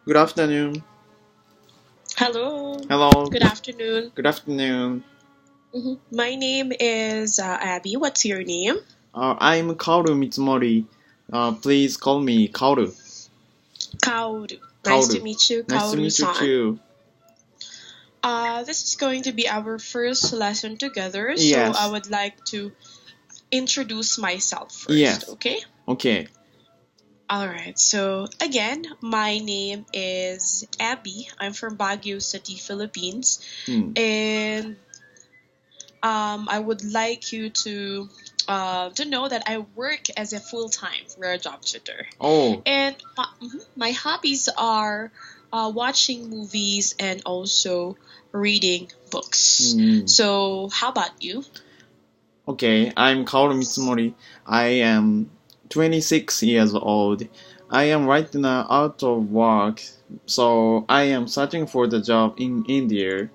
Good afternoon. Hello, Hello. good afternoon. Good afternoon. My name is Abby. What's your name? I'm Kaoru Mitsumori. Please call me Kaoru. Kaoru. Nice to Kaoru. meet you, Nice to meet you Kaoru-san. too. This is going to be our first lesson together, so I Yes. would like to introduce myself first, Yes. okay? Okay. Alright, so again, my name is Abby. I'm from Baguio City, Philippines, Hmm. and I would like you to know that I work as a full-time rare job tutor. Oh. And my hobbies are watching movies and also reading books. Hmm. So, how about you? Okay. I'm Kaoru Mitsumori. I am 26 years old. I am right now out of work, so I am searching for the job in India.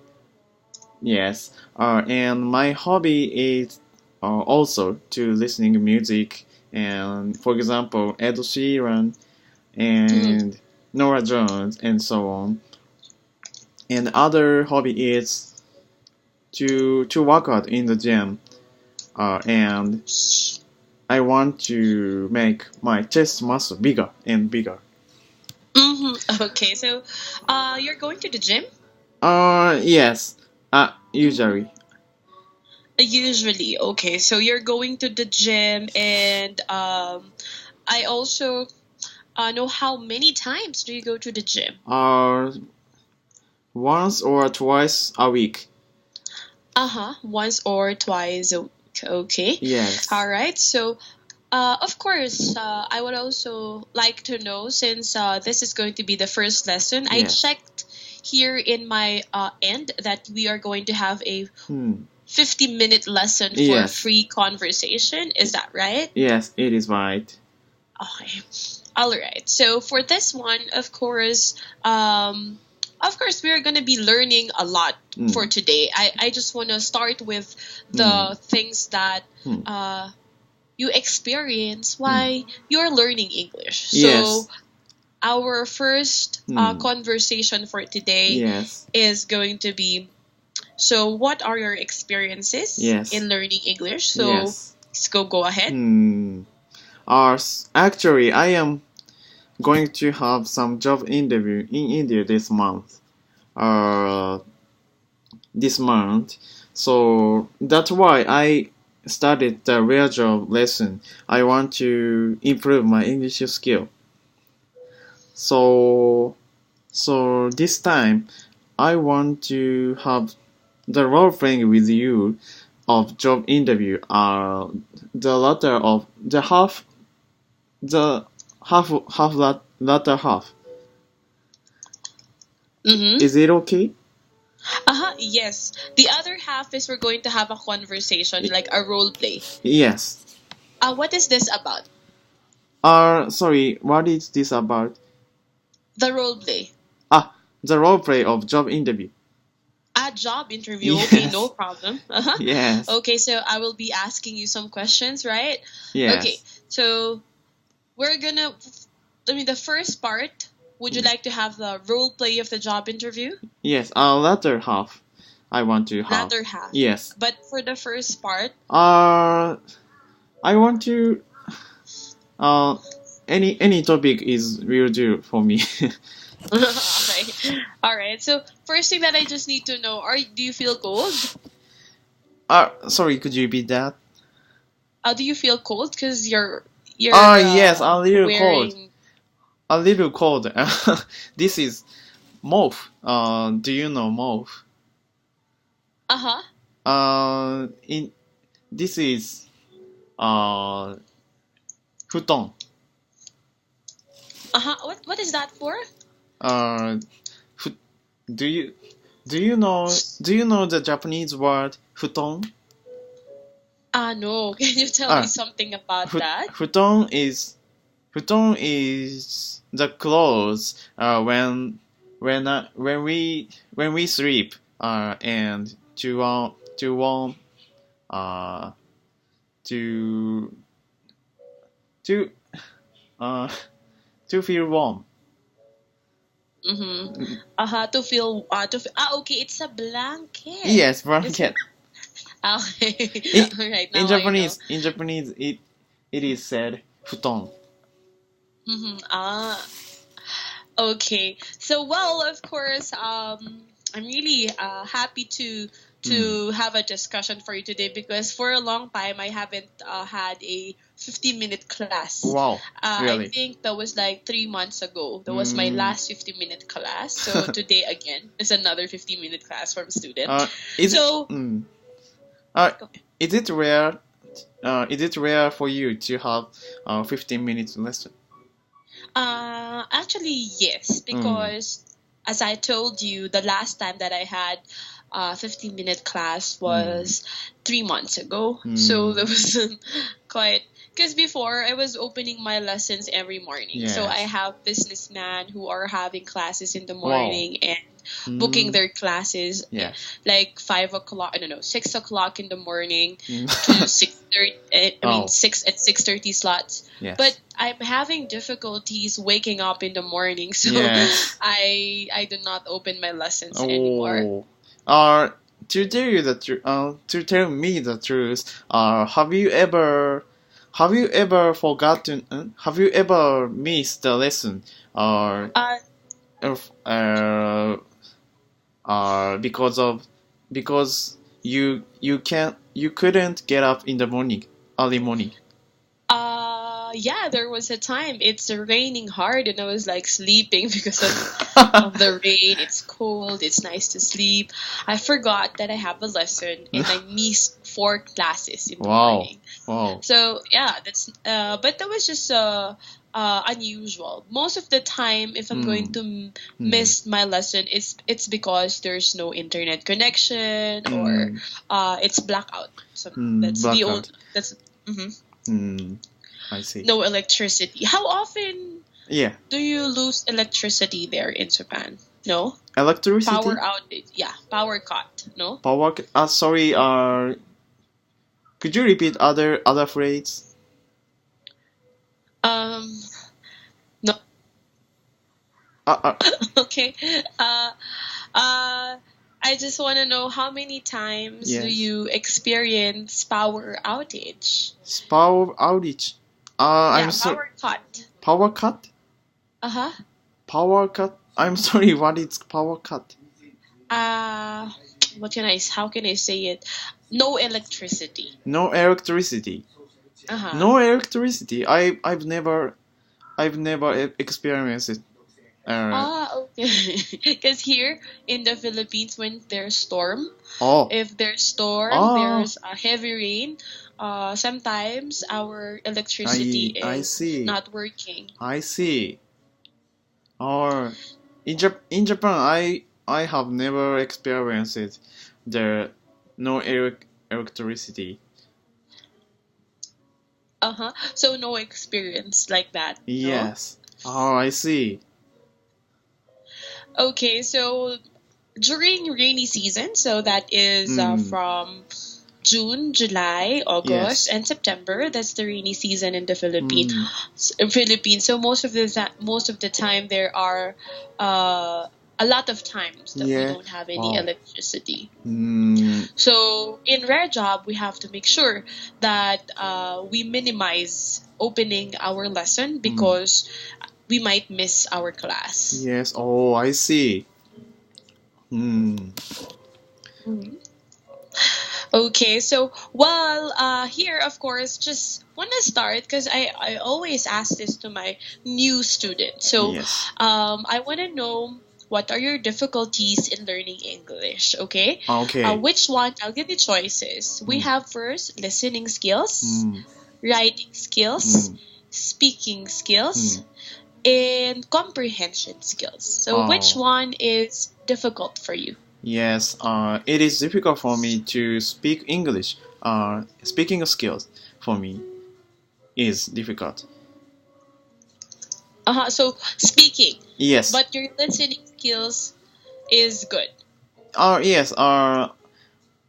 Yes, and my hobby is also to listening music, and for example, Ed Sheeran Mhm. and Nora Jones and so on. And other hobby is to work out in the gym, and I want to make my chest muscle bigger and bigger. Okay, so you're going to the gym? Yes, Mm-hmm. usually. Usually, okay. So you're going to the gym, and I also know how many times do you go to the gym? Uh, Once or twice a week. Once or twice a week. Okay. Yes. All right. So of course, I would also like to know since this is going to be the first lesson. I Yes. checked here in my end that we are going to have a Hmm. 50-minute lesson for Yes. free conversation. Is that right? Yes, it is right. Okay. All right. So for this one, of course, we're going to be learning a lot for Mm. today. I just want to start with Mm. the things that Mm. you experience Mm. why you're learning English. So Yes. our first Mm. conversation for today Yes. is going to be, so what are your experiences Yes. in learning English? So Yes. let's go ahead. Hmm. Actually, I am going to have some job interview in India this month. Uh, this month. So that's why I started the real job lesson. I want to improve my English skill. So this time I want to have the role playing with you of job interview are the latter of the half latter half. Mm-hmm. Is it okay? Yes. The other half is we're going to have a conversation, like a role play. Yes. What is this about? Sorry, what is this about? The role play. Ah, the role play of job interview. A job interview. Okay, no Yes. problem. Yes. Okay, so I will be asking you some questions, right? Okay, Yes. so we're gonna, the first part, would you Mm. like to have the role play of the job interview? Yes. Latter half. I want to have. Latter half. Yes. But for the first part, Uh, I want to. Uh, any topic is will do for me. okay. All right. So first thing that I just need to know, do you feel cold? Sorry, could you repeat that? Do you feel cold because you're Yes, a little cold. wearing? A little cold. This is moth. Do you know moth? Uh-huh. In this is uh futon. Uh-huh. What is that for? Uh, fu- do you do you know the Japanese word futon? No. Can you tell me Ah, something about that? futon is the clothes when we sleep and to warm uh to to uh to feel warm. Mm-hmm. Okay, it's a blanket. Yes, Is it? blanket. Okay. In, All right, now I know. In Japanese, it is said futon. Mm-hmm. Okay. So, well, of course, I'm really happy Mm. to have a discussion for you today because for a long time I haven't had a 50-minute class. Wow, I really. think that was like 3 months ago. That was my Mm. last 50-minute class. So today again is another 50-minute class from a student. Is it? So Uh, is it rare? Is it rare for you to have 15 minutes lesson? actually, yes, Mm. because as I told you, the last time that I had a 15-minute class Mm. was 3 months ago. So that Mm. was quite. Because before I was opening my lessons every morning. So I Yes. have businessmen who are having classes in the Wow. morning and booking Mm. their classes Yes. like 5 o'clock. No, no, 6 o'clock in the morning Mm. to 6:30. I mean Oh, 6 6:30 slots. But yes. I'm having difficulties waking up in the morning, so Yes. I do not open my lessons anymore. Oh. To tell you the truth, to tell me the truth, have you ever forgotten, have you ever missed the lesson, or, Uh, if, because of, because you couldn't get up in the morning, early morning. yeah, there was a time it's raining hard and I was like sleeping because of the rain. It's cold. It's nice to sleep. I forgot that I have a lesson and I missed 4 classes in the Wow. morning. Wow. So yeah, that's but that was just unusual. Most of the time, if I'm going Mm. to Mm. miss my lesson, it's because there's no internet connection or Mm. it's blackout. So Mm. that's the Blackout. only that's mhm. Mm. I see. No electricity. How often Yeah. do you lose electricity there in Japan? No power Electricity? outage. Yeah, power cut. No. Power. Sorry. Could you repeat other phrase? Um. No. Uh, uh, Okay. Uh. Uh, I just want to know how many times do yes. you experience power outage? Power outage. I'm Yeah, sorry. power cut. Power cut. Uh-huh. Power cut. I'm sorry. What is power cut? Uh, how can I say it? No electricity. No electricity. Uh-huh. No electricity. I've never experienced it. Okay. Because here in the Philippines, when there's storm, Oh. if there's storm, Oh. there's a heavy rain, sometimes our electricity I is see. not working. I see. Or in Japan, I have never experienced the no electricity. Uh-huh. So no experience like that, no? Yes. Oh, I see. Okay, so during rainy season, so that is Mm. from June, July, August, Yes. and September. That's the rainy season in the Philippines. Mm. Philippines. So most of the time there are a lot of times that we Yeah. don't have any Wow. electricity. Mm. So in Rare Job, we have to make sure that we minimize opening our lesson because we might miss our class. Yes. Oh, I see. Mm. Mhm. Okay, so well, here of course, just want to start because I always ask this to my new students. So, Yes. I want to know what are your difficulties in learning English? Okay, Okay. which one? I'll give you choices. We Mm. have first listening skills, Mm. writing skills, Mm. speaking skills, Mm. and comprehension skills. So, which Oh. one is difficult for you? Yes, it is difficult for me to speak English. Speaking skills for me is difficult. So speaking. Yes. But your listening skills is good. Yes. I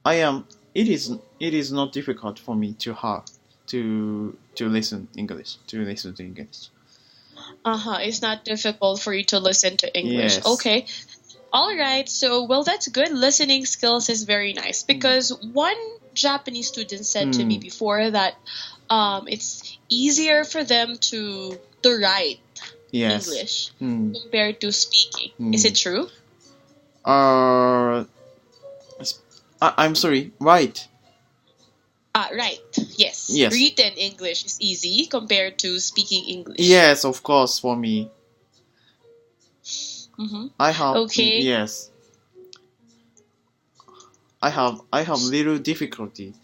am. It is not difficult for me to have to listen English. To listen to English. It's not difficult for you to listen to English. Yes. Okay. All right. So, well, that's good. Listening skills is very nice Mm. because one Japanese student said to me Mm. before that it's easier for them to write Yes. English Mm. compared to speaking. Is it Mm. true? Uh, I'm sorry. Right. Right. Yes. Yes. Written English is easy compared to speaking English. Yes, of course. For me, Mm-hmm. I have Okay. yes. I have little difficulty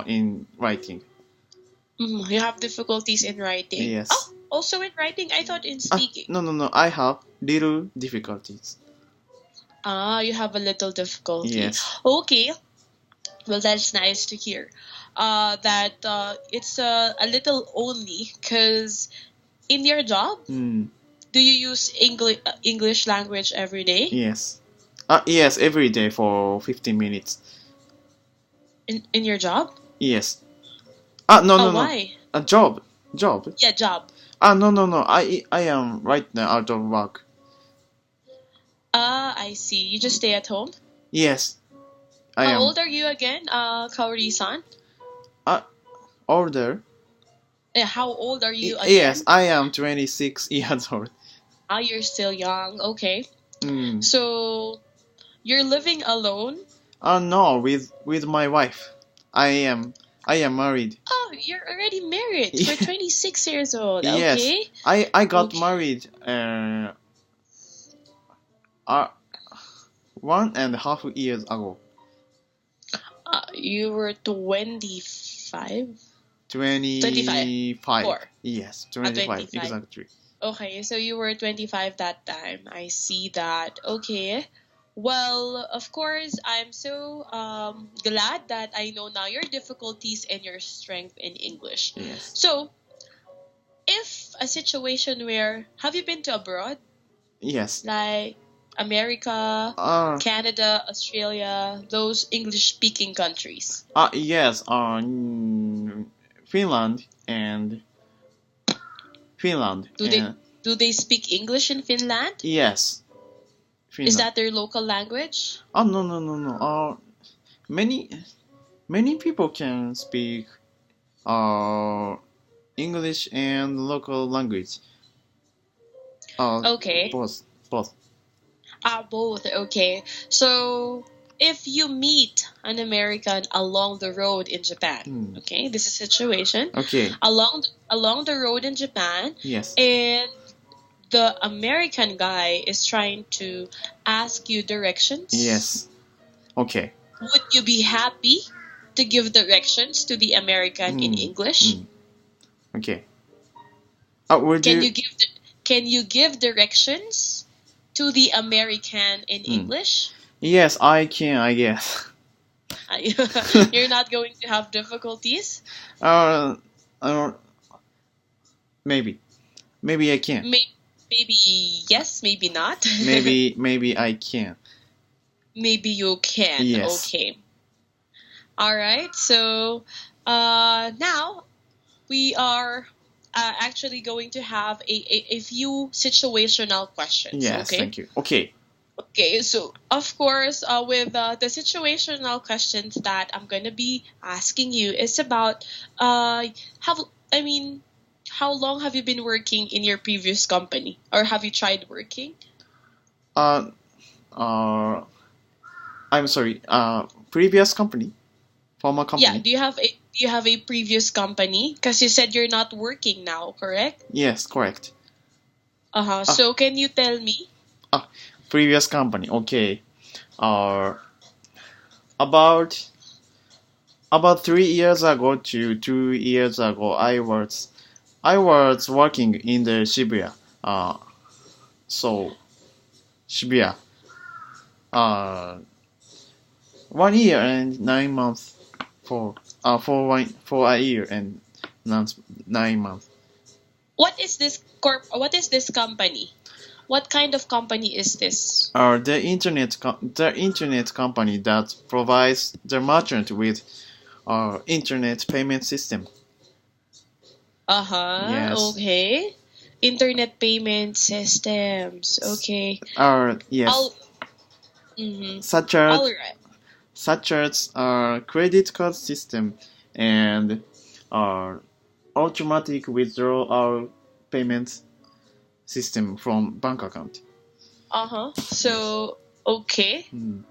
in writing. You have difficulties in writing. Oh, Yes. also in writing? I thought in speaking. No. I have little difficulties. You have a little difficulty. Yes. Okay. Well, that's nice to hear. That it's a little only because in your job, Mm. do you use English language every day Yes. Yes, every day for 15 minutes. in your job? Yes. No. Why? A job. Job. Yeah, job. No. I am right now out of work. I see. You just stay at home. Yes. I How am old are you again, Kaori-san? older. How old are you Yes, again? I am 26 years old. Ah, you're still young. Okay. Mm. So you're living alone. No, with my wife. I am married. Oh, you're already married. You're 26 years old. Yes, Okay. I got Okay. married uh 1.5 years ago. You were 25? 25. 25. 4. Yes, 25 25. exactly. Okay, so you were 25 that time. I see that. Okay. Well, of course, I'm so glad that I know now your difficulties and your strength in English. Yes. So, if a situation where, have you been to abroad? Yes. Like America, Canada, Australia, those English-speaking countries? Yes. Finland Do they and do they speak English in Finland? yes, Is Finland. that their local language? No. Many people can speak English and local language. Okay. Both. Both. Okay. So if you meet an American along the road in Japan, okay, this is a situation. Okay. Along the road in Japan, Yes. and the American guy is trying to ask you directions. Yes. Okay. Would you be happy to give directions to the American in English? Okay. Can you give directions to the American in English? Yes, I can, I guess. You're not going to have difficulties? Maybe I can. Maybe yes, maybe not. maybe I can. Maybe you can. Yes. Okay. All right. So now we are actually going to have a few situational questions. Yes, okay? Thank you. Okay. Okay, so of course, with the situational questions that I'm going to be asking you is about how long have you been working in your previous company, or have you tried working? I'm sorry. Previous company, former company. Yeah. Do you have a previous company? Because you said you're not working now, correct? Yes, correct. So can you tell me? Previous company. Okay. About 3 years ago to 2 years ago, I was working in the Shibuya. So Shibuya. 1 year and 9 months for a year and 9 months. What is this company? What kind of company is this? The internet company that provides the merchant with internet payment system. Yes. Yes. Okay. Internet payment systems. Okay. Yes, I'll. Mm-hmm. such as All right. credit card system and our automatic withdrawal payment system from bank account. Uh huh. Yes. So okay. Mm.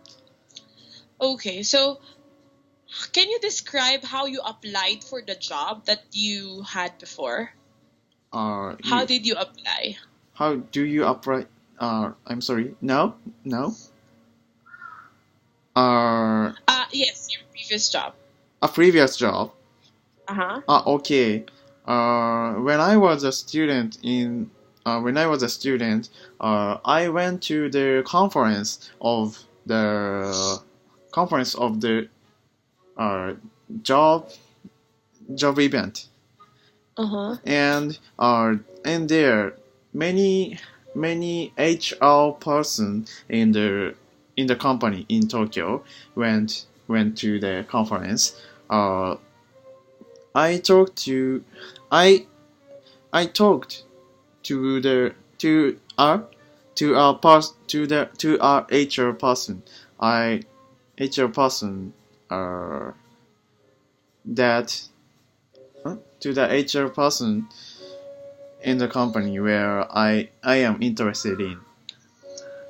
Okay. So can you describe how you applied for the job that you had before? How You, did you apply? how do you apply? I'm sorry. No, no. Uh, Yes, your previous job. a previous job. Uh huh. Okay. When I was a student I went to the conference of the uh, job job event, Uh huh. and there many many HR person in the company in Tokyo went to the conference. I talked to I I talked to the to our to our HR person. I HR person that to the HR person in the company where I am interested in.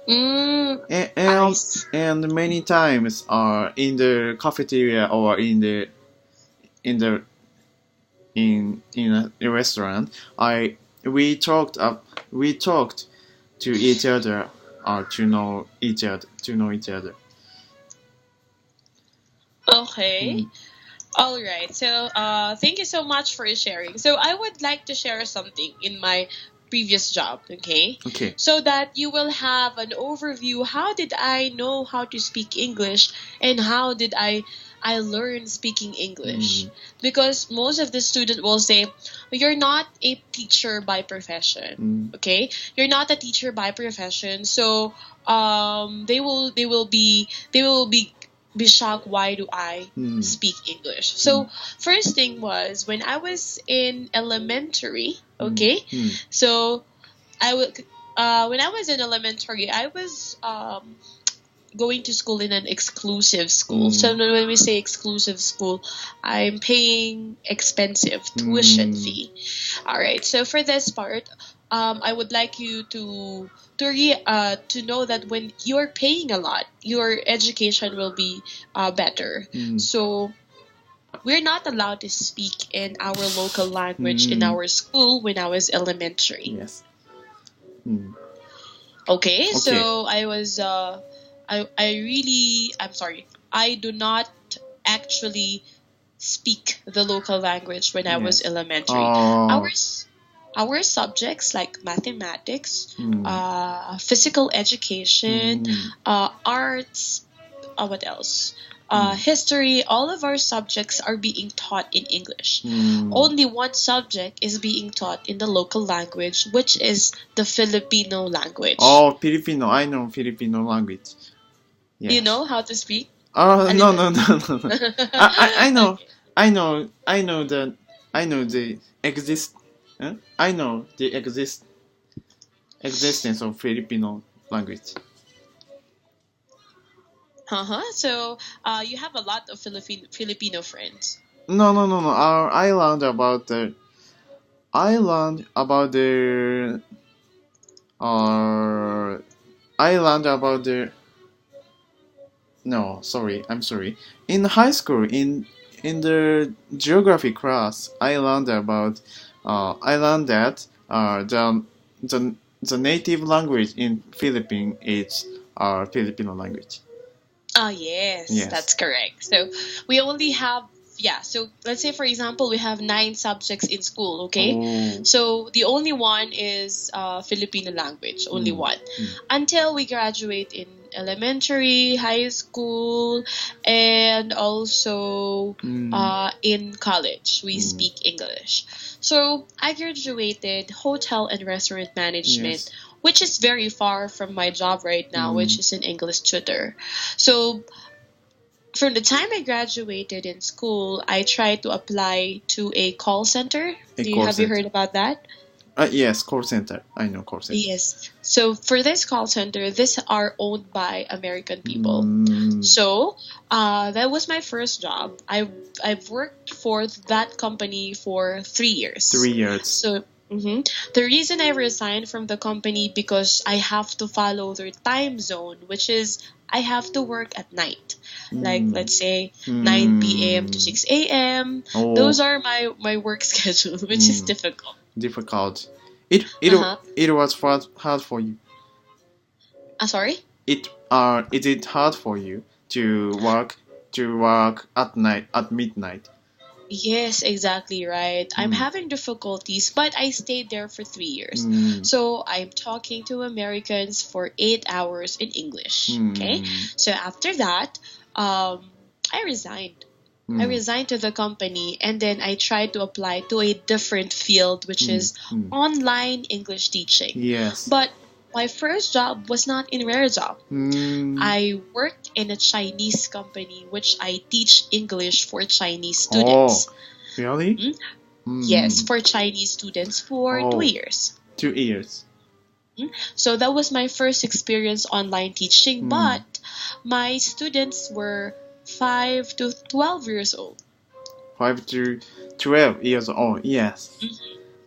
Mm, And I and, see. and many times in the cafeteria or in the in a restaurant, I we talked to each other to know each other. Okay. Mm, All right. So, thank you so much for sharing. So, I would like to share something in my previous job, okay? okay. So that you will have an overview. How did I know how to speak English, and how did I learn speaking English? Mm, Because most of the student will say, "You're not a teacher by profession." mm, Okay? You're not a teacher by profession. So, they will be shocked, why do I mm, speak English? mm, So first thing was when I was in elementary, mm, okay? mm, So I would when I was in elementary, I was going to school in an exclusive school. So mm, when we say exclusive school, I'm paying expensive tuition mm, fee. All right. So for this part, I would like you to know that when you're paying a lot, your education will be better. mm, So we're not allowed to speak in our local language in mm, our school when I was elementary. yes. Mm, Okay, okay. so I'm sorry. I do not actually speak the local language when I was Yes. elementary. Our Oh. s- our subjects like mathematics, Mm, physical education, mm, arts, what else? mm, History, all of our subjects are being taught in English. mm. Only one subject is being taught in the local language, which is the Filipino language. Oh, Filipino. I know Filipino language. You Yes. know how to speak Oh a no little? no no no no. Okay. I know the exist. I know the existence of Filipino language. Uh-huh. So, you have a lot of Filipino friends. No no no no. I learned about the uh I learned about the no sorry I'm sorry in high school in the geography class I learned that the the native language in Philippines is Filipino language. Oh, yes, Yes. that's correct. So, we only have, yeah, so let's say, for example, we have nine subjects in school, okay? Oh. So, the only one is Filipino language, only Mm, one. mm, Until we graduate in elementary, high school, and also mm, in college, we mm. speak English. So, I graduated hotel and restaurant management, Yes. which is very far from my job right now, which Mm, is an English tutor. So, from the time I graduated in school, I tried to apply to a call center. a Do you call have you center. heard about that? Yes, call center. I know call center. Yes. So for this call center, these are owned by American people. Mm, So that was my first job. I've worked for that company for 3 years. 3 years. So the reason I resigned from the company because I have to follow their time zone, which is I have to work at night. Like let's say 9 p.m. to 6 a.m. Oh, Those are my work schedule, which is difficult. difficult. It was hard for you. Sorry? Is it hard for you to work at night at midnight? Yes, exactly right. I'm having difficulties, but I stayed there for 3 years. Mm, So I'm talking to Americans for 8 hours in English. Okay. So after that, I resigned. I resigned to the company, and then I tried to apply to a different field, which is online English teaching. Yes. But my first job was not in Rare Job. I worked in a Chinese company, which I teach English for Chinese students. Oh, really? Yes, for Chinese students for 2 years. 2 years. So that was my first experience online teaching, but my students were 5 to 12 years old. 5 to 12 years old. Yes.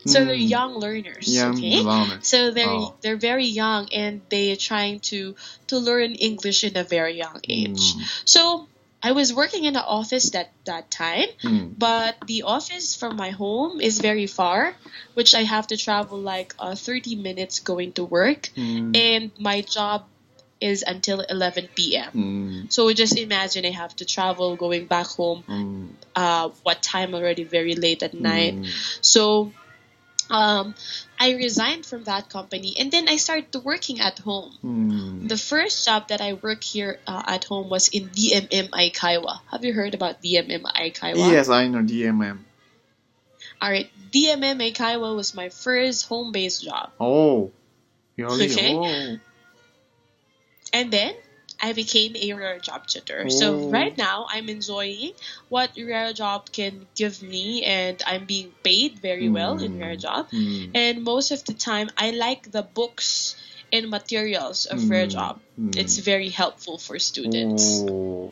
So they're young learners. Young Okay. learners. So they're very young, and they're trying to learn English in a very young age. So I was working in the office that time, but the office from my home is very far, which I have to travel like 30 minutes going to work, and my job is until 11 p.m. So just imagine I have to travel going back home. What time already? Very late at night. So I resigned from that company, and then I started working at home. The first job that I worked here at home was in DMM Aikawa. Have you heard about DMM Aikawa? Yes, I know DMM. Alright, DMM Aikawa was my first home-based job. Oh, really? Okay. Oh. And then I became a Rare Job tutor. So right now, I'm enjoying what Rare Job can give me, and I'm being paid very well in Rare Job. And most of the time, I like the books and materials of Rare Job. It's very helpful for students. Oh,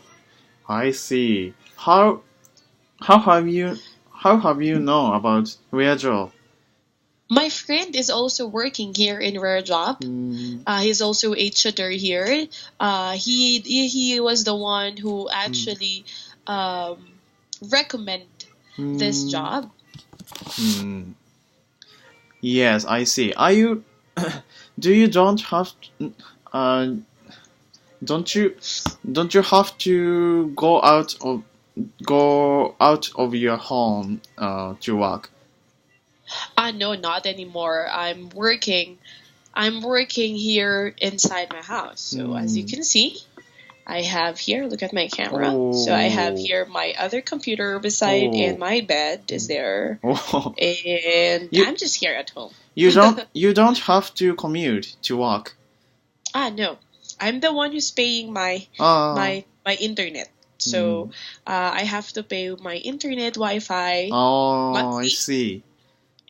I see. How have you known about Rare Job? My friend is also working here in Rare Job. He's also a tutor here. He was the one who actually recommend this job. Yes, I see. Are you? Do you don't have? Don't you have to go out of your home to work? No, not anymore. I'm working here inside my house. So as you can see, I have here, look at my camera. So I have here my other computer beside, and my bed is there. And I'm just here at home. You don't have to commute to work. No. I'm the one who's paying my internet. So I have to pay my internet, Wi-Fi. Oh, I see.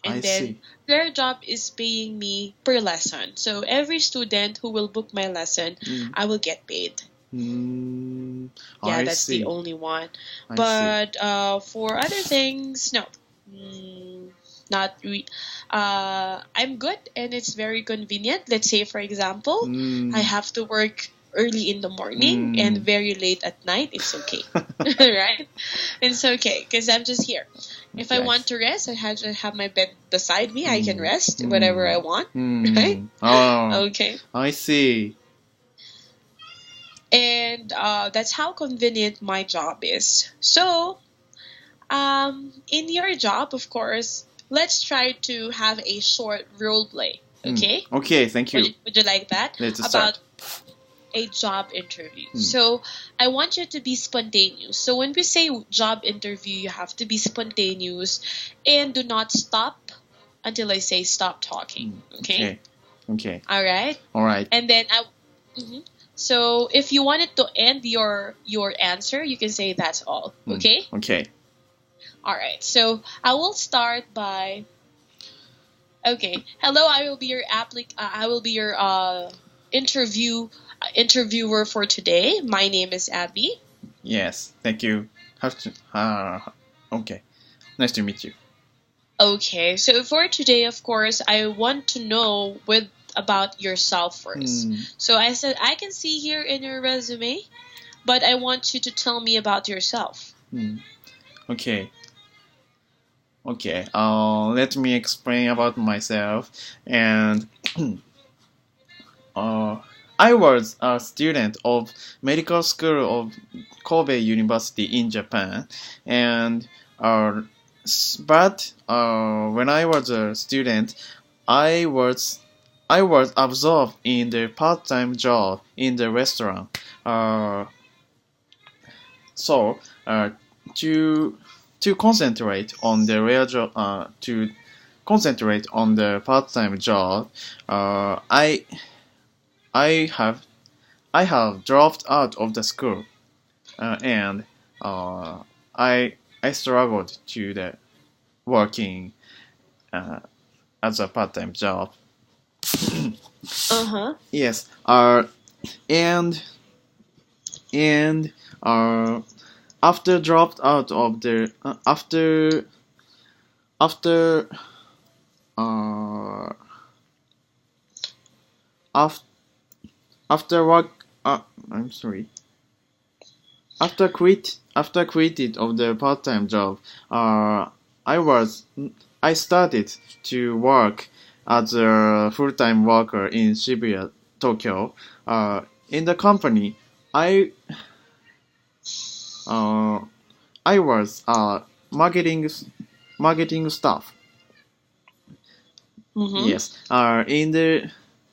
And then their job is paying me per lesson. So every student who will book my lesson, I will get paid. That's the only one. But for other things, no. Not really. I'm good, and it's very convenient. Let's say, for example, I have to work early in the morning and very late at night. It's okay. Right? It's okay because I'm just here. If I want to rest, I have my bed beside me. I can rest whatever I want, right? Oh, okay. I see. And that's how convenient my job is. So, in your job, of course, let's try to have a short role play. Okay? Okay, thank you. Would you like that? Let's About start. a job interview. So I want you to be spontaneous. So when we say job interview, you have to be spontaneous and do not stop until I say stop talking. Okay? Okay. All right? All right. And then so if you wanted to end your answer, you can say that's all. Okay? Okay. All right. So I will start by Okay. Hello, I will be your I will be your interviewer for today. My name is Abby. Yes, thank you. Have to, okay. Nice to meet you. Okay. So for today, of course, I want to know with about yourself first. Hmm. So I said I can see here in your resume, but I want you to tell me about yourself. Hmm. Okay. Okay. Let me explain about myself. And uh, I was a student of medical school of Kobe University in Japan, and uh, but when I was a student, I was I was absorbed in the part-time job in the restaurant. Uh, so to to concentrate on the real job, to concentrate on the part-time job, uh, I I have I have dropped out of the school, and uh, I struggled to the working uh, as a part-time job. Uh-huh. Yes, and and uh, after dropped out of the after uh, after after work I'm sorry, after quitted of the part-time job, I was I started to work as a full-time worker in Shibuya, Tokyo. In the company, I uh, I was marketing staff. Mm-hmm. Yes.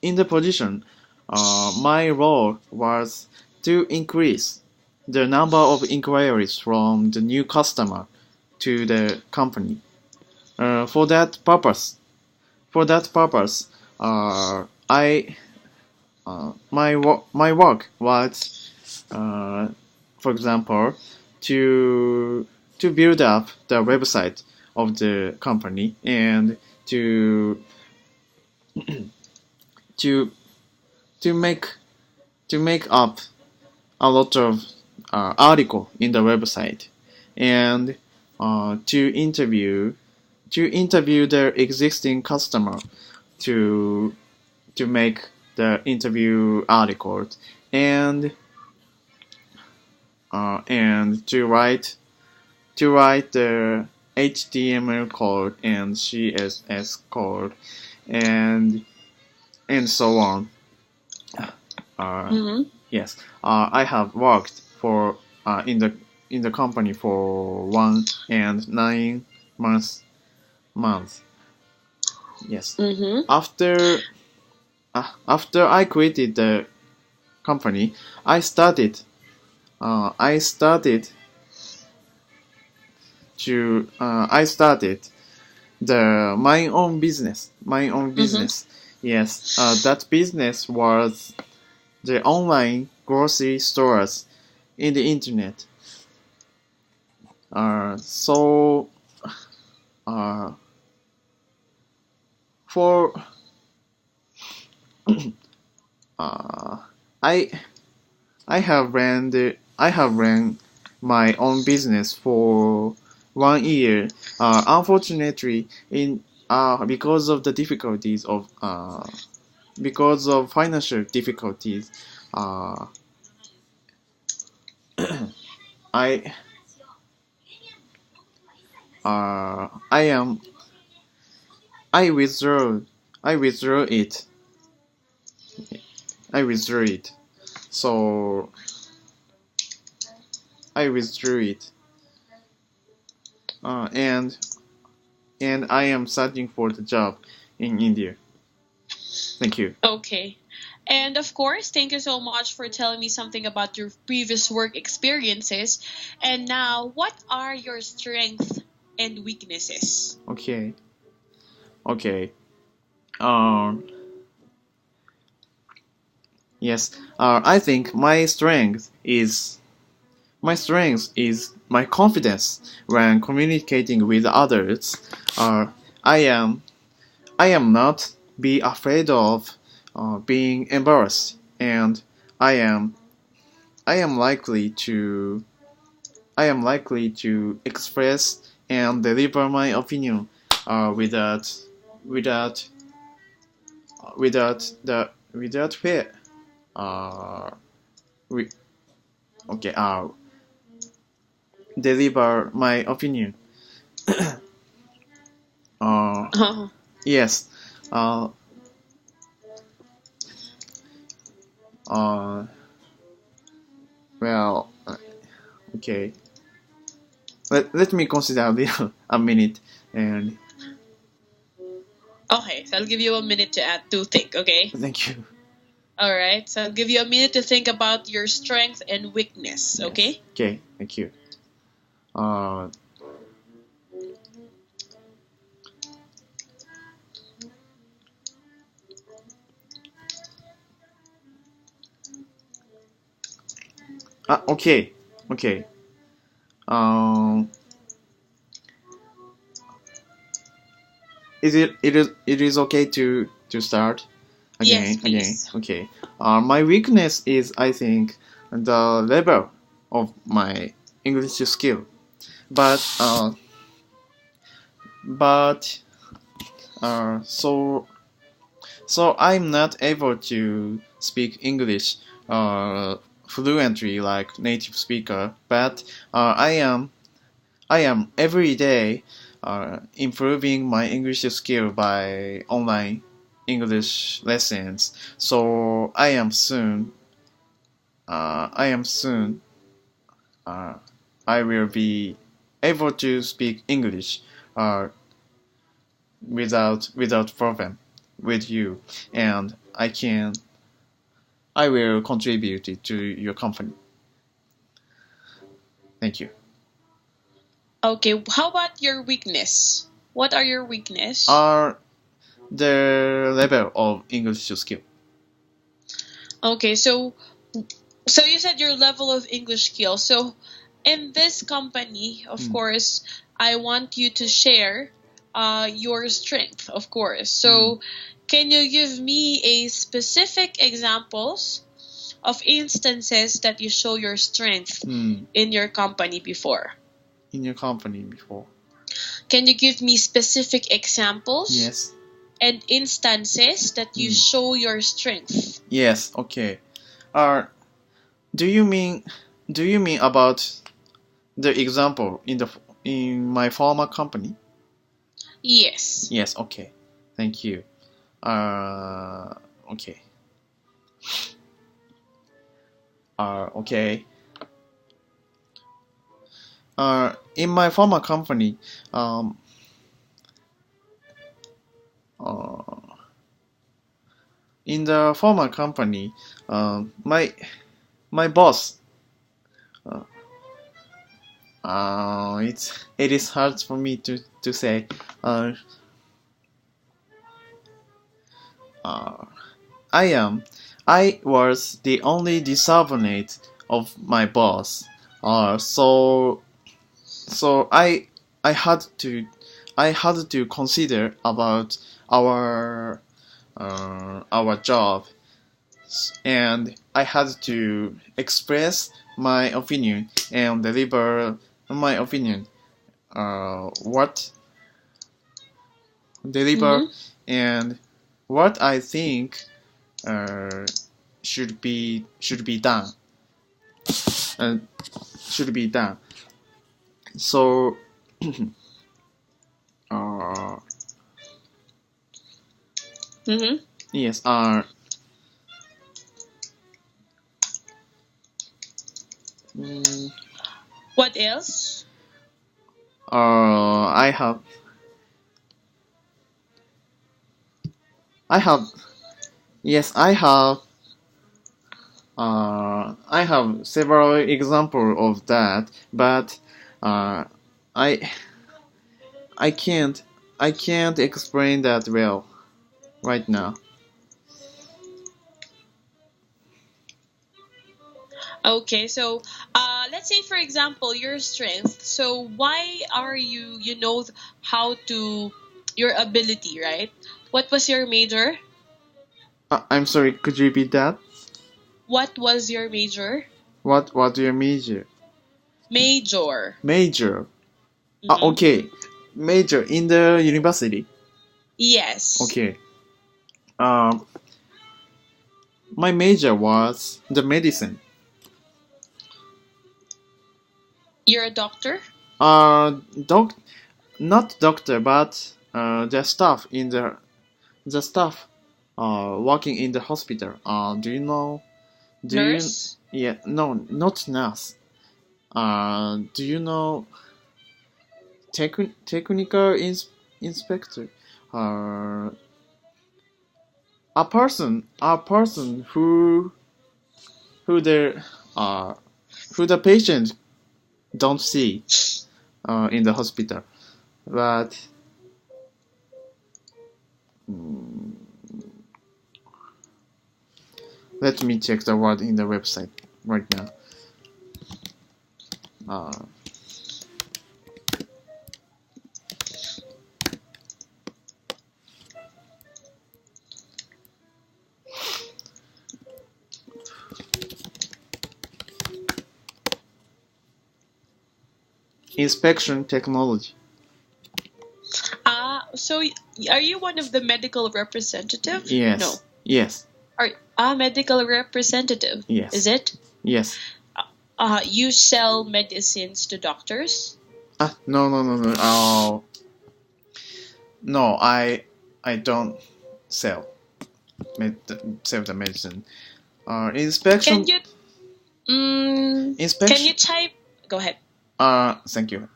In the position, my role was to increase the number of inquiries from the new customer to the company. For that purpose, I my work was, for example, to build up the website of the company and to to to make to make up a lot of article in the website and to interview the existing customer to make the interview articles and to write the HTML code and CSS code and so on. Uh, Mm-hmm. yes, I have worked for in the company for 1 and 9 months. Yes, Mm-hmm. after after I quitted the company, I started I started I started the my own Mm-hmm. business. Yes, that business was the online grocery stores in the internet. So uh, for uh, I I have ran my own business for 1 year. Unfortunately, in because of the difficulties of because of financial difficulties, uh, I I am I withdraw I withdraw it I withdrew it. So I withdrew it, and I am searching for the job in India. Thank you. Okay. And of course, thank you so much for telling me something about your previous work experiences. And now, what are your strengths and weaknesses? Okay. Okay. Um. Yes. I think my strength is my confidence when communicating with others. Uh. I am I am not be afraid of being embarrassed, and I am I am likely to I am likely to express and deliver my opinion without without fear. Uh, we, okay. Deliver my opinion. Uh, Oh, yes. Uh, uh, well, okay. Let me consider a little a minute and okay, so I'll give you a minute to think, okay? thank you. All right, so I'll give you a minute to think about your strength and weakness, Yes. okay? Okay. Thank you. Uh, okay. Okay. Um, it is okay to start Yes, again. please. Okay. My weakness is I think the level of my English skill, but but so I'm not able to speak English uh, fluently like native speaker, but I am every day improving my English skill by online English lessons. So I am soon uh, I will be able to speak English uh, without problem with you, and I will contribute it to your company. Thank you. Okay, how about your weakness? What are your weakness? Are the level of English skill? Okay, so you said your level of English skill. So in this company, of Mm. course, I want you to share your strength, of course. Mm. So can you give me a specific examples of instances that you show your strength Mm. in your company before? In your company before? Can you give me specific examples Yes. and instances that you Mm. show your strength? Yes. Okay. Uh, do you mean about the example in my former company? Yes. Yes. Okay. Thank you. Uh, okay. Okay. In my former company, um, uh, in the former company, my boss, uh, it is hard for me to say. Uh, uh, I am, I was the only subordinate of my boss. So I had to consider about our job, and I had to express my opinion and deliver my opinion. What deliver Mm-hmm. and what I think should be done and should be done. So uh, Mm-hmm. yes. Mm, What else? I have yes I have several examples of that, but uh, I I can't I can't explain that well right now. Okay, so let's say, for example, your strength. So why are you, how to, your ability, right? What was your major? I'm sorry, could you repeat that? What was your major? What do you major? Major. Major. Mm-hmm. Okay. Major in the university. Yes. Okay. Um, my major was the medicine. You're a doctor? Doc, not doctor, but the staff working in the hospital. Do you know? Do you? Nurse? Yeah, no, not nurse. Do you know technical inspector? Uh, a person who the uh who the patient don't see in the hospital, but mm, let me check the word in the website right now. Uh, inspection technology. So are you one of the medical representative? Yes. No. Yes. Are medical representative? Yes. Is it? Yes. You sell medicines to doctors? No. Oh, no. I don't sell sell the medicine. Inspection. Can you Inspection. can you type? Go ahead. Thank you.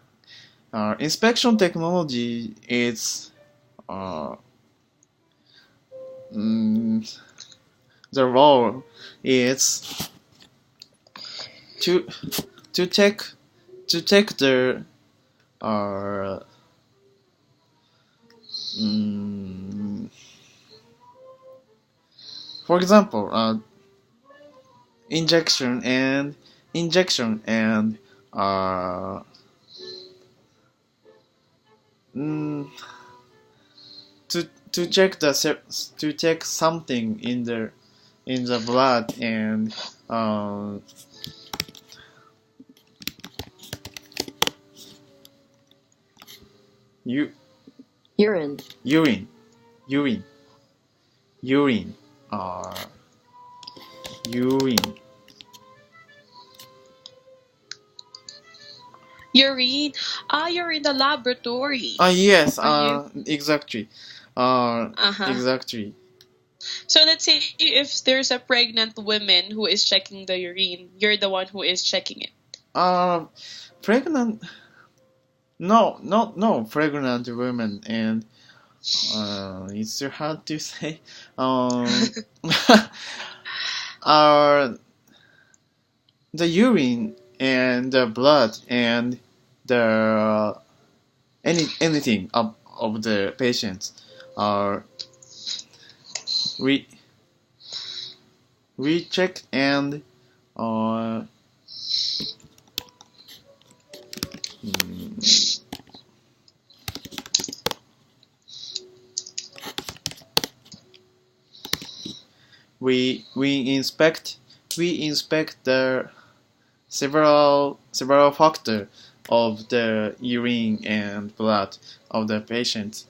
Inspection technology is the role is to check the for example injection and to check to check something in the blood and you Urine. urine urine Urine. You're in the laboratory. Yes, Are exactly. Uh-huh. Exactly. So let's say if there's a pregnant woman who is checking the urine, you're the one who is checking it. Pregnant. No, pregnant women, and it's too hard to say. Are the urine and the blood and the anything of the patients are we check and we inspect the several factors of the urine and blood of the patient.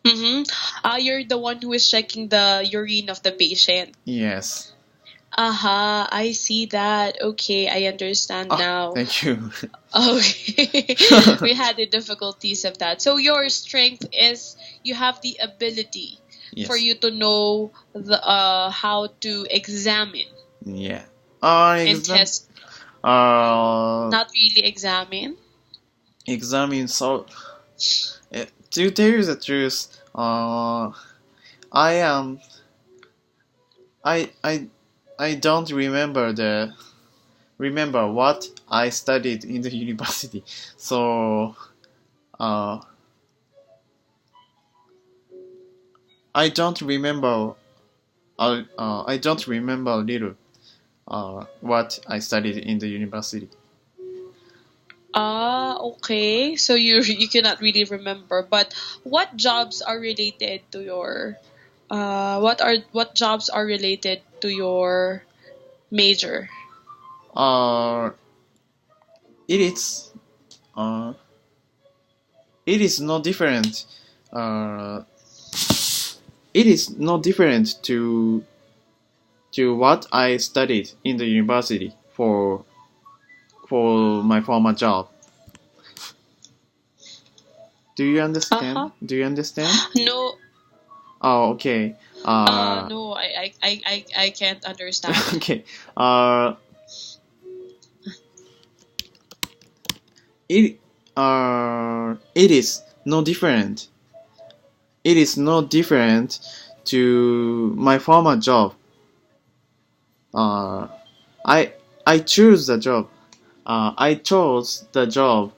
You're the one who is checking the urine of the patient. Yes. I see that. Okay, I understand now. Thank you. Okay. We had the difficulties of that. So your strength is you have the ability for you to know the how to examine. Yeah. And test. Not really examine. Examine. So, to tell you the truth, I don't remember what I studied in the university. So, I don't remember. I don't remember little what I studied in the university. Okay. So you cannot really remember, but what jobs are related to your what jobs are related to your major? Uh, it is uh, it is no different. Uh, it is no different to what I studied in the university for my former job. Do you understand? Uh-huh. Do you understand? No, Oh, okay. no, I can't understand. Okay. Uh, it it is no different. It is no different to my former job. Uh, I I choose the job. I chose the job.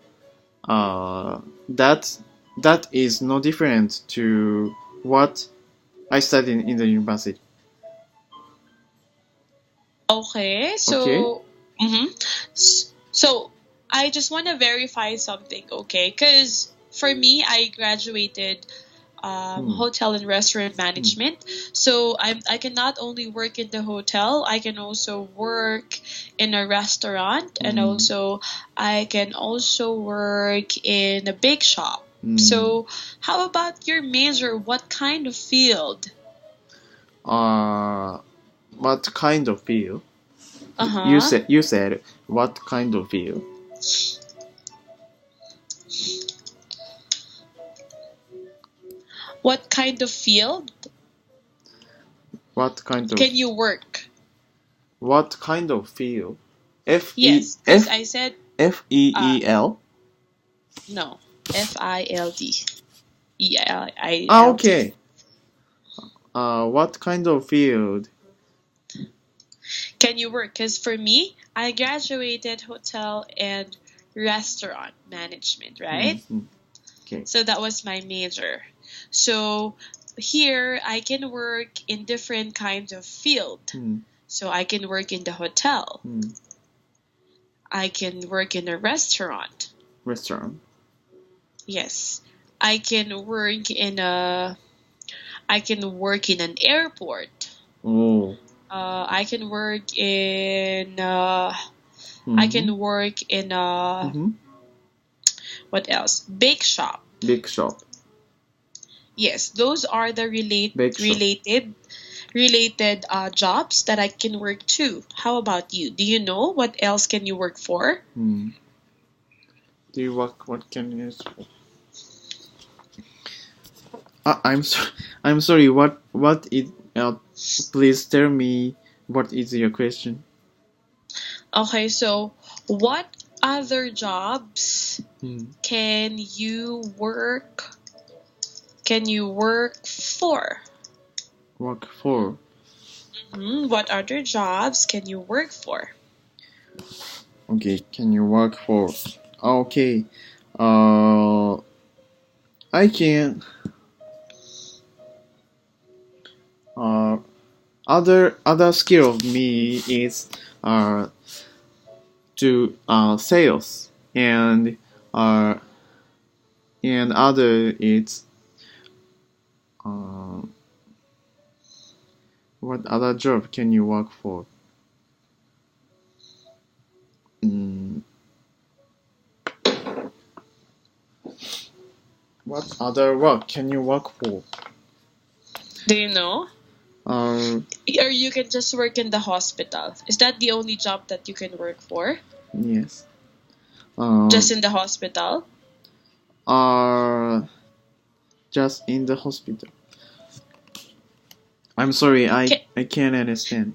Uh, that that is no different to what I studied in the university. Okay, Okay. so mm-hmm. So I just want to verify something, okay? Because for me, I graduated Hmm. hotel and restaurant Hmm. management. So I can not only work in the hotel, I can also work in a restaurant, and Hmm. also I can also work in a bake shop. Hmm. So how about your major? What kind of field? Uh, what kind of field? Uh You huh. said what kind of field? What kind of field What kind of can you work? what kind of field? F E Yes, because F I said F E uh E L. no. Field. Okay. What kind of field? Can you work? Because for me, I graduated hotel and restaurant management, Hmm. right? Hmm. Okay. So that was my major. So here I can work in different kinds of field. Hmm. So I can work in the hotel. Hmm. I can work in a restaurant. Restaurant. Yes. I can work in a I can work in an airport. Oh. I can work in I Mm-hmm. can work in a Mm-hmm. what else? Bake shop. Big shop. Yes, those are the Bake shop. related jobs that I can work too. How about you? Do you know what else can you work for? Hmm. Do you work? What can you? I'm so, I'm sorry. What is? Please tell me what is your question? Okay, so what other jobs Hmm. can you work for? Work for. What other jobs can you work for? Okay. Can you work for? Okay. Uh, I can. Uh, other skill of me is to sales uh and other it's uh, what other job can you work for? Mm, what other work can you work for? Do you know? Uh, Or you can just work in the hospital. Is that the only job that you can work for? yes. Uh, Just in the hospital? are just in the hospital. I'm sorry, Ca- I can't understand.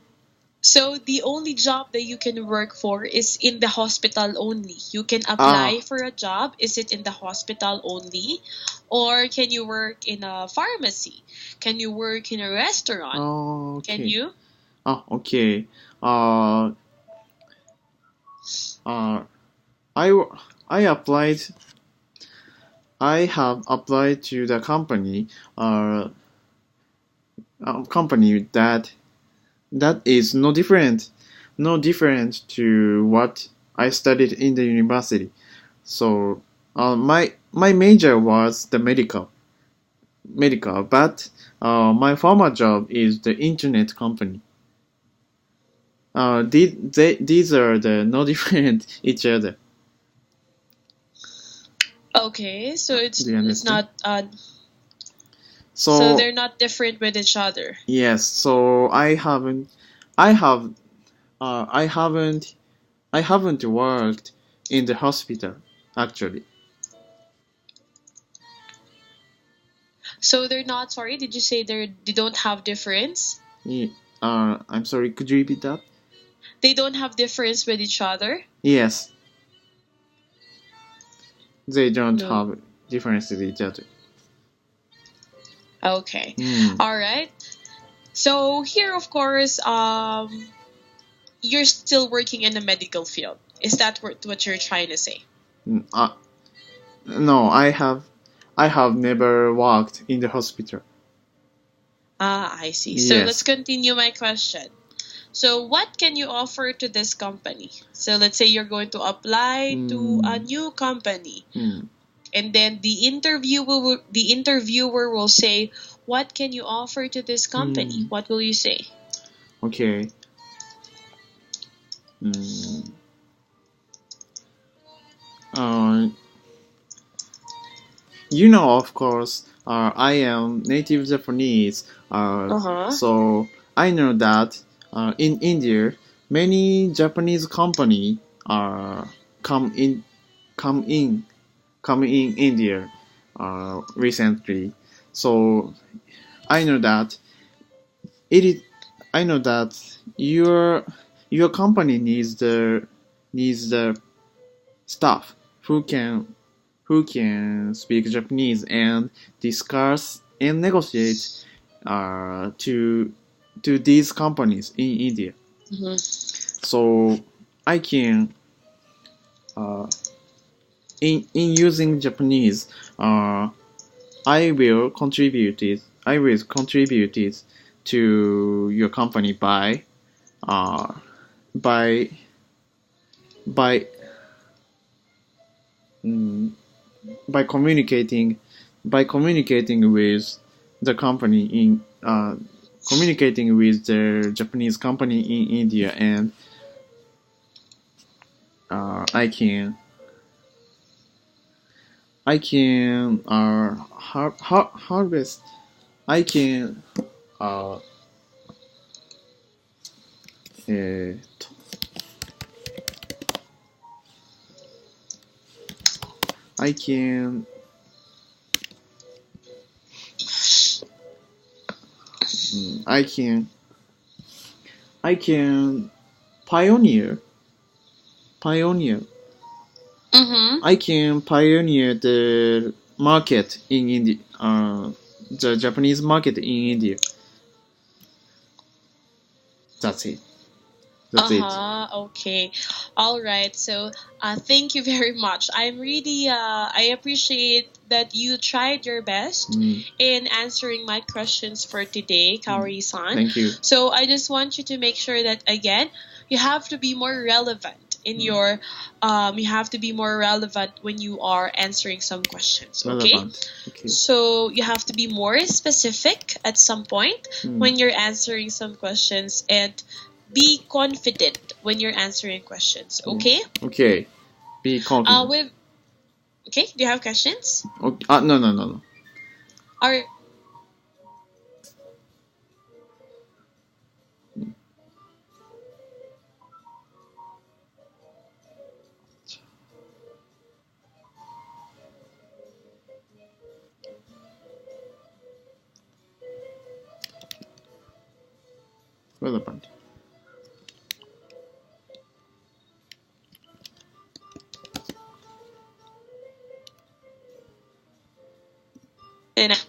So the only job that you can work for is in the hospital only. You can apply Ah, for a job. Is it in the hospital only? Or can you work in a pharmacy? Can you work in a restaurant? oh, Can okay. you? Oh, okay. Uh, uh, I I applied. I have applied to the uh, company that is no different to what I studied in the university. So my major was the medical, but my former job is the internet company. These are the no different each other. Okay, so Do you it's understand? not so So they're not different with each other. yes, so I have, I haven't, I haven't worked in the hospital actually. So they're not, sorry, did you say they don't have difference? Ye- I'm sorry, could you repeat that? They don't have difference with each other? Yes, they don't No. have difference with each other. Okay. Hmm. All right. So here, of course, you're still working in the medical field. Is that what you're trying to say? Mm, no, I have never worked in the hospital. Ah, I see. So let's Yes. continue my question. So what can you offer to this company? So let's say you're going to apply to a Hmm. new company, Hmm. and then the interviewer will say, "What can you offer to this company?" Hmm. What will you say? Okay. Hmm. Uh, of course, I am native Japanese, Uh-huh. so I know that in India, many Japanese company uh, come in, come in, come in India recently. So I know that it is. I know that your company needs the staff who can speak Japanese and discuss and negotiate to these companies in India. Mhm. So I can uh, in using Japanese, uh, I will contribute it to your company uh, by by mm, by communicating with the company in communicating with the Japanese company in India, and I can harvest. I can uh, uh, I can I can I can pioneer pioneer Mhm. I can pioneer the market in India, the Japanese market in India. That's it. That's it. Uh-huh. Okay. All right. So, thank you very much. I appreciate that you tried your best Mm, in answering my questions for today, mm. Kaori-san. Thank you. So, I just want you to make sure that, again, you have to be more relevant Mm. you have to be more relevant when you are answering some questions, okay? Relevant. Okay. So, you have to be more specific at some point Mm. when you're answering some questions, and be confident when you're answering questions. Mm. Okay. Okay. Be confident. With okay. Do you have questions? Okay. No, no, no, no. Or Relevant. and